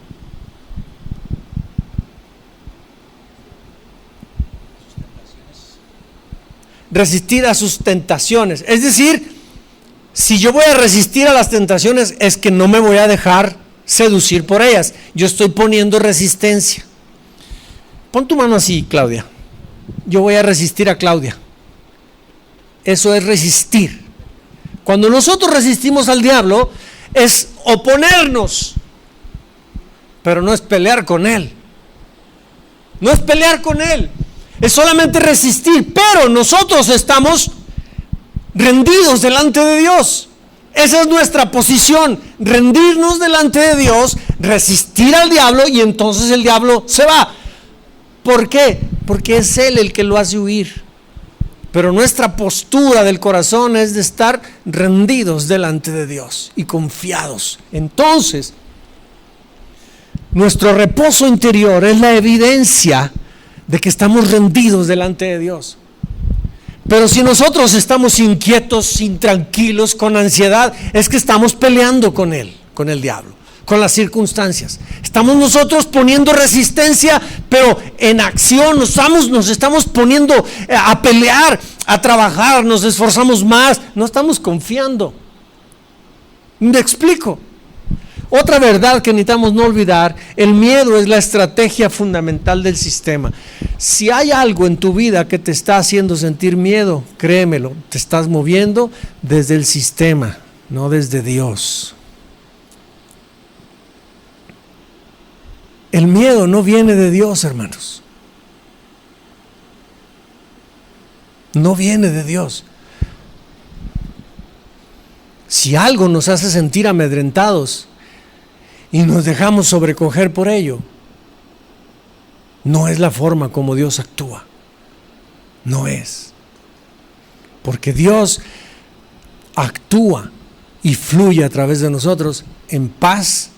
S1: resistir a sus tentaciones. Es decir, si yo voy a resistir a las tentaciones, es que no me voy a dejar seducir por ellas. Yo estoy poniendo resistencia. Pon tu mano así, Claudia. Yo voy a resistir a Claudia. Eso es resistir. Cuando nosotros resistimos al diablo, es oponernos, pero no es pelear con él. No es pelear con él, es solamente resistir, pero nosotros estamos rendidos delante de Dios. Esa es nuestra posición, rendirnos delante de Dios, resistir al diablo y entonces el diablo se va. ¿Por qué? Porque es Él el que lo hace huir. Pero nuestra postura del corazón es de estar rendidos delante de Dios y confiados. Entonces, nuestro reposo interior es la evidencia de que estamos rendidos delante de Dios. Pero si nosotros estamos inquietos, intranquilos, con ansiedad, es que estamos peleando con él, con el diablo, con las circunstancias. Estamos nosotros poniendo resistencia, pero en acción nos estamos poniendo a pelear, a trabajar, nos esforzamos más, no estamos confiando. ¿Me explico? Otra verdad que necesitamos no olvidar: el miedo es la estrategia fundamental del sistema. Si hay algo en tu vida que te está haciendo sentir miedo, créemelo, te estás moviendo desde el sistema, no desde Dios. El miedo no viene de Dios, hermanos. No viene de Dios. Si algo nos hace sentir amedrentados y nos dejamos sobrecoger por ello, no es la forma como Dios actúa. No es. Porque Dios actúa y fluye a través de nosotros en paz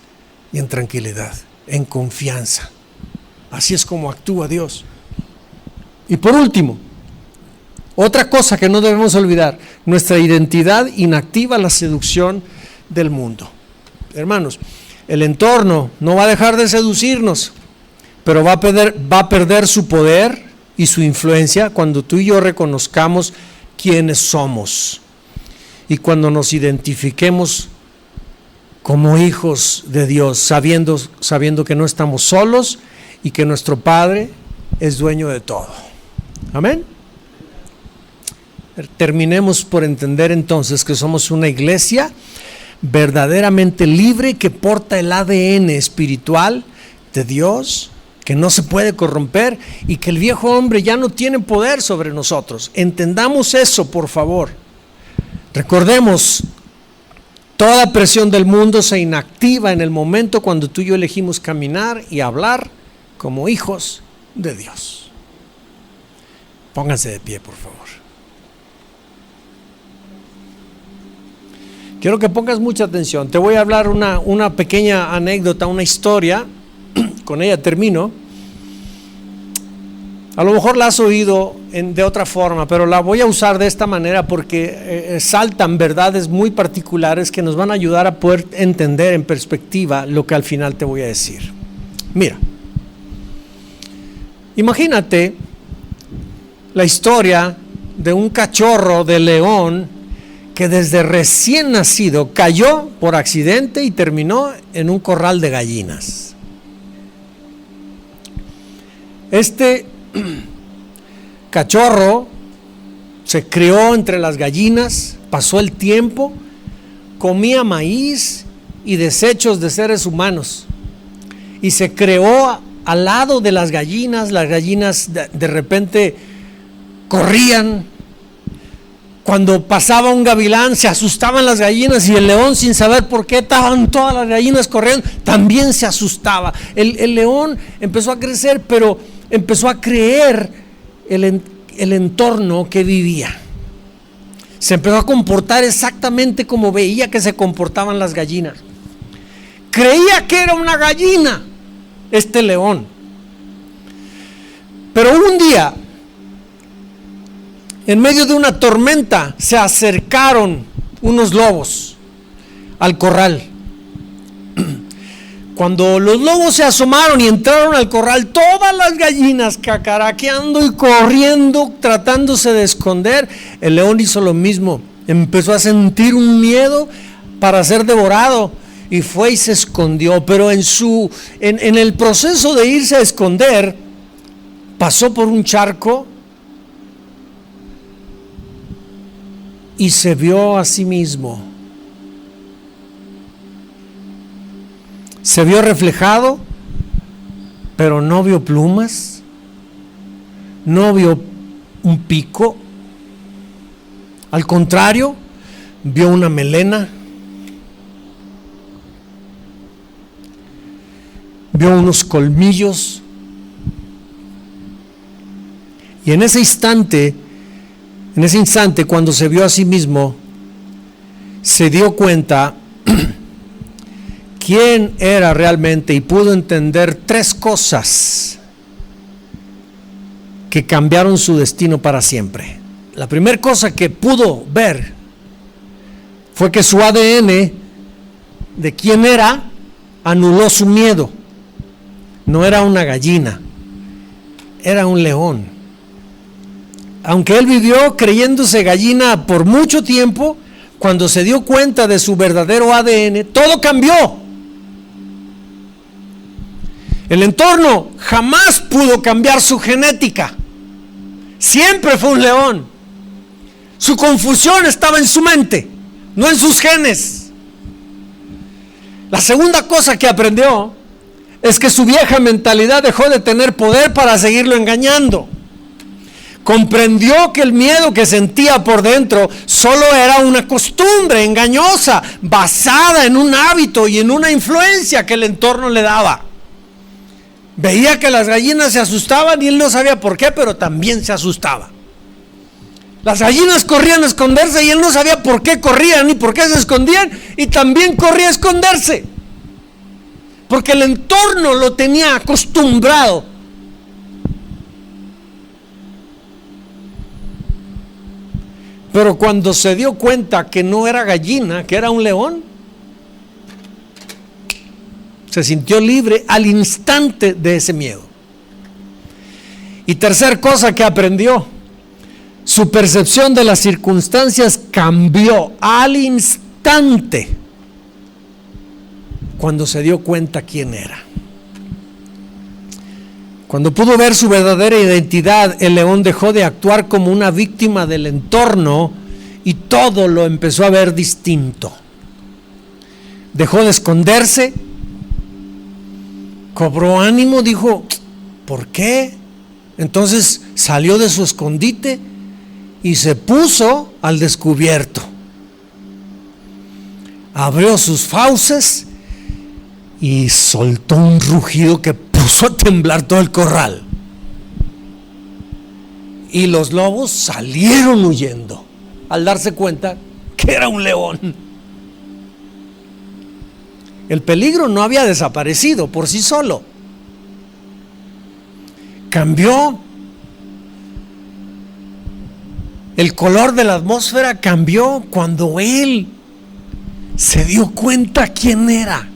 S1: y en tranquilidad, en confianza. Así es como actúa Dios. Y por último, otra cosa que no debemos olvidar: nuestra identidad inactiva la seducción del mundo. Hermanos, el entorno no va a dejar de seducirnos, pero va a perder su poder y su influencia cuando tú y yo reconozcamos quiénes somos y cuando nos identifiquemos como hijos de Dios, sabiendo que no estamos solos y que nuestro Padre es dueño de todo. Amén. Terminemos por entender entonces que somos una iglesia verdaderamente libre, que porta el ADN espiritual de Dios, que no se puede corromper y que el viejo hombre ya no tiene poder sobre nosotros. Entendamos eso, por favor. Recordemos, toda presión del mundo se inactiva en el momento cuando tú y yo elegimos caminar y hablar como hijos de Dios. Pónganse de pie, por favor. Quiero que pongas mucha atención. Te voy a hablar una pequeña anécdota, una historia. Con ella termino. A lo mejor la has oído de otra forma, pero la voy a usar de esta manera porque saltan verdades muy particulares que nos van a ayudar a poder entender en perspectiva lo que al final te voy a decir. Mira, imagínate la historia de un cachorro de león que desde recién nacido cayó por accidente y terminó en un corral de gallinas. Este cachorro se crió entre las gallinas, pasó el tiempo, comía maíz y desechos de seres humanos y se creó al lado de las gallinas de repente corrían. Cuando pasaba un gavilán se asustaban las gallinas y el león, sin saber por qué estaban todas las gallinas corriendo, también se asustaba. El león empezó a crecer, pero empezó a creer el entorno que vivía. Se empezó a comportar exactamente como veía que se comportaban las gallinas. Creía que era una gallina este león. Pero un día, en medio de una tormenta, se acercaron unos lobos al corral. Cuando los lobos se asomaron y entraron al corral, todas las gallinas cacaraqueando y corriendo, tratándose de esconder, el león hizo lo mismo. Empezó a sentir un miedo para ser devorado y fue y se escondió. Pero en el proceso de irse a esconder, pasó por un charco y se vio a sí mismo. Se vio reflejado, pero no vio plumas, no vio un pico. Al contrario, vio una melena, vio unos colmillos. Y en ese instante, cuando se vio a sí mismo, se dio cuenta quién era realmente y pudo entender tres cosas que cambiaron su destino para siempre. La primera cosa que pudo ver fue que su ADN de quién era anuló su miedo. No era una gallina, era un león. Aunque él vivió creyéndose gallina por mucho tiempo, cuando se dio cuenta de su verdadero ADN, todo cambió. El entorno jamás pudo cambiar su genética. Siempre fue un león. Su confusión estaba en su mente, no en sus genes. La segunda cosa que aprendió es que su vieja mentalidad dejó de tener poder para seguirlo engañando. Comprendió que el miedo que sentía por dentro solo era una costumbre engañosa, basada en un hábito y en una influencia que el entorno le daba. Veía que las gallinas se asustaban y él no sabía por qué, pero también se asustaba. Las gallinas corrían a esconderse y él no sabía por qué corrían ni por qué se escondían, y también corría a esconderse, porque el entorno lo tenía acostumbrado. Pero cuando se dio cuenta que no era gallina, que era un león, se sintió libre al instante de ese miedo. Y tercer cosa que aprendió, su percepción de las circunstancias cambió al instante cuando se dio cuenta quién era. Cuando pudo ver su verdadera identidad, el león dejó de actuar como una víctima del entorno y todo lo empezó a ver distinto. Dejó de esconderse, cobró ánimo, dijo, ¿por qué? Entonces salió de su escondite y se puso al descubierto. Abrió sus fauces y soltó un rugido que puso a temblar todo el corral. Y los lobos salieron huyendo al darse cuenta que era un león. El peligro no había desaparecido por sí solo. Cambió. El color de la atmósfera cambió cuando él se dio cuenta quién era.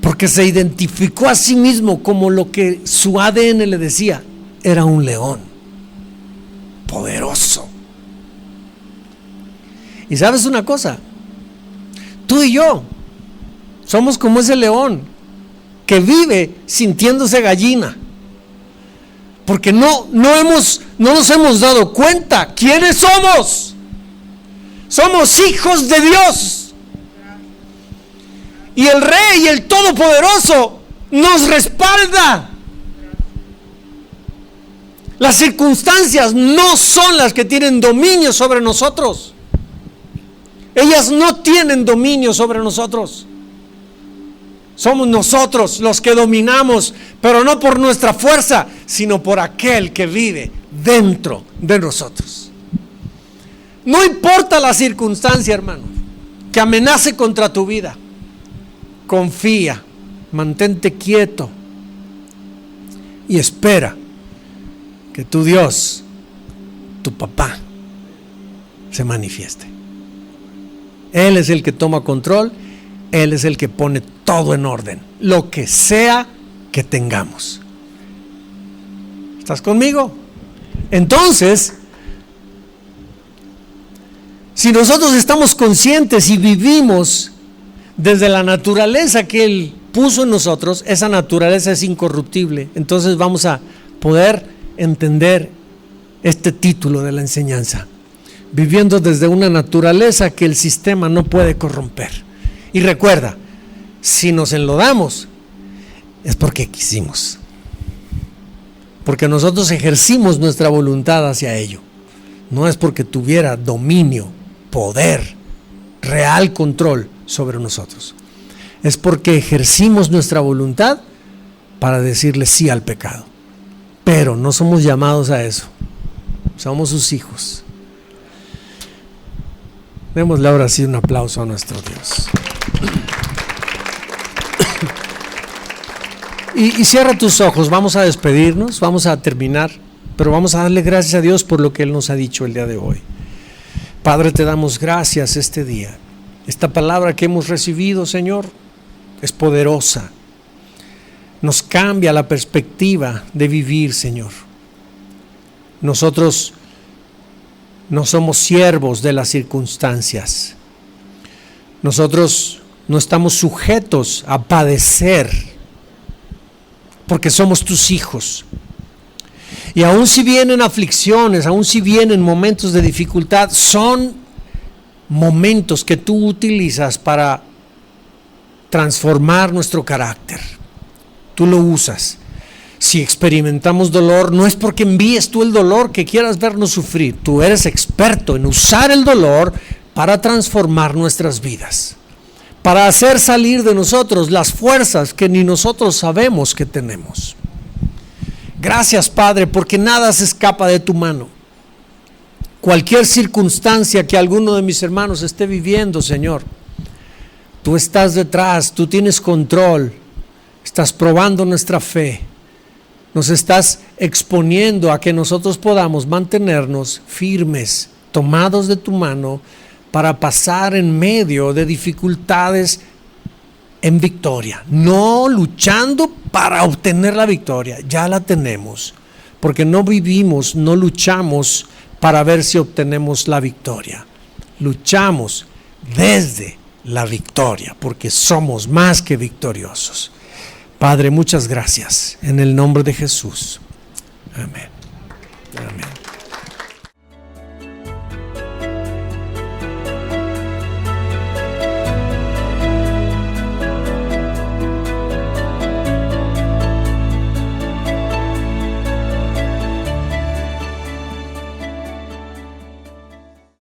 S1: Porque se identificó a sí mismo como lo que su ADN le decía, era un león poderoso. Y sabes una cosa, tú y yo somos como ese león que vive sintiéndose gallina, porque no nos hemos dado cuenta quiénes somos. Somos hijos de Dios, y el Rey, el Todopoderoso, nos respalda. Las circunstancias no son las que tienen dominio sobre nosotros. Ellas no tienen dominio sobre nosotros. Somos nosotros los que dominamos, pero no por nuestra fuerza, sino por aquel que vive dentro de nosotros. No importa la circunstancia, hermano, que amenace contra tu vida. Confía, mantente quieto y espera que tu Dios, tu papá, se manifieste. Él es el que toma control, Él es el que pone todo en orden, lo que sea que tengamos. ¿Estás conmigo? Entonces, si nosotros estamos conscientes y vivimos desde la naturaleza que Él puso en nosotros, esa naturaleza es incorruptible, entonces vamos a poder entender este título de la enseñanza, viviendo desde una naturaleza que el sistema no puede corromper. Y recuerda, si nos enlodamos es porque quisimos, porque nosotros ejercimos nuestra voluntad hacia ello, no es porque tuviera dominio, poder, real control sobre nosotros, es porque ejercimos nuestra voluntad para decirle sí al pecado. Pero no somos llamados a eso, somos sus hijos. Démosle ahora sí un aplauso a nuestro Dios. Y cierra tus ojos, vamos a despedirnos, vamos a terminar, pero vamos a darle gracias a Dios por lo que Él nos ha dicho el día de hoy. Padre, te damos gracias este día. Esta palabra que hemos recibido, Señor, es poderosa. Nos cambia la perspectiva de vivir, Señor. Nosotros no somos siervos de las circunstancias. Nosotros no estamos sujetos a padecer, porque somos tus hijos. Y aun si vienen aflicciones, aun si vienen momentos de dificultad, son momentos que tú utilizas para transformar nuestro carácter. Tú lo usas. Si experimentamos dolor, no es porque envíes tú el dolor que quieras vernos sufrir. Tú eres experto en usar el dolor para transformar nuestras vidas, para hacer salir de nosotros las fuerzas que ni nosotros sabemos que tenemos. Gracias, Padre, porque nada se escapa de tu mano. Cualquier circunstancia que alguno de mis hermanos esté viviendo, Señor, tú estás detrás, tú tienes control, estás probando nuestra fe, nos estás exponiendo a que nosotros podamos mantenernos firmes, tomados de tu mano, para pasar en medio de dificultades en victoria, no luchando para obtener la victoria, ya la tenemos, porque no vivimos, no luchamos para ver si obtenemos la victoria, luchamos desde la victoria, porque somos más que victoriosos. Padre, muchas gracias, en el nombre de Jesús, amén, amén.